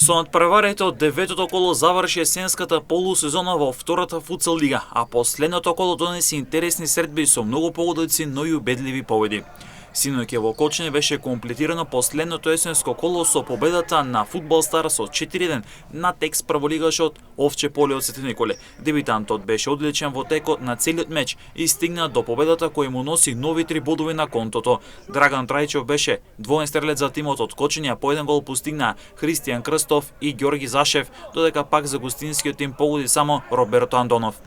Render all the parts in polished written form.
Со надпреварите од деветото коло заврши есенската полусезона во втората футсал лига, а последното коло донеси интересни средби со многу погодици, но и убедливи победи. Синоќа во Кочани беше комплетирано последното есенско коло со победата на Фудбал Стар со 4-1 над екс-прволигашот Овче Поле од Свети Николе. Дебитантот беше одличен во текот на целиот меч и стигна до победата кој му носи нови 3 бодови на контото. Драган Трајчев беше двоен стрелец за тимот од Кочани, а по еден гол постигна Христијан Крстов и Ѓорги Зашев, додека пак за гостинскиот тим погоди само Роберто Андонов.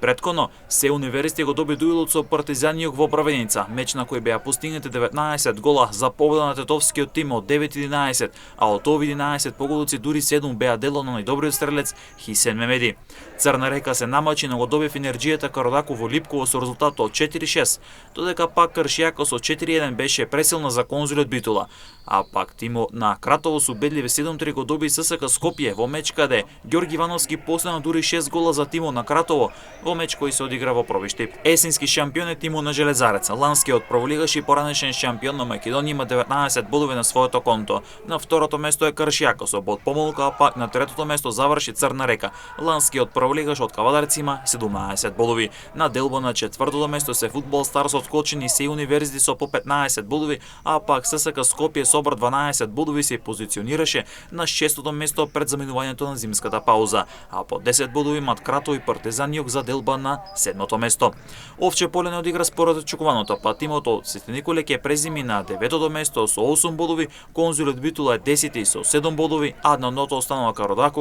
Предходно, се Универзити го доби дуелот со Партизан Југ во Бравеница, меч на кој беа постигнати 19 гола за победа на тетовскиот тим од 9-11, а од овие 11 погодици дури 7 беа дело на најдобриот стрелец Хисен Мемеди. Црна Река се намачи, но го доби Енерджијата Кародако во Липково со резултатот од 4-6, додека пак Кршијако со 4-1 беше пресилна за Конзулот Битула. А пак тимот на Кратово со убедливи 7-3 го доби ССК Скопје во меч каде Ѓорги Ивановски последно дури 6 гола за тимот на Кратово во меч кој се одигра во Провиштип. Есенски шампион е тимот на Железарец. Ланскиот прволигаш и поранешен шампион на Македонија има 19 бодови на своето конто. На второто место е Кршијако со бод помалку, а пак на третото место заврши Црна Река. Ланскиот прволигаш од Кавадарци има 17 бодови. На делба на четвртото место се Фудбал Старс од Кочани и се Универзити со по 15 бодови, а пак ССК Скопје со обр 12 бодови се позиционираше на шестото место пред заминувањето на зимската пауза, а по 10 бодови имат Кратово и Партизан Југ за делба на седмото место. Овче Поле не одигра според очекуваното, па тимот од Свети Николе ќе презими на деветото место со 8 бодови, Конзулот Битула е 10 со 7 бодови, а на ното останала Кародако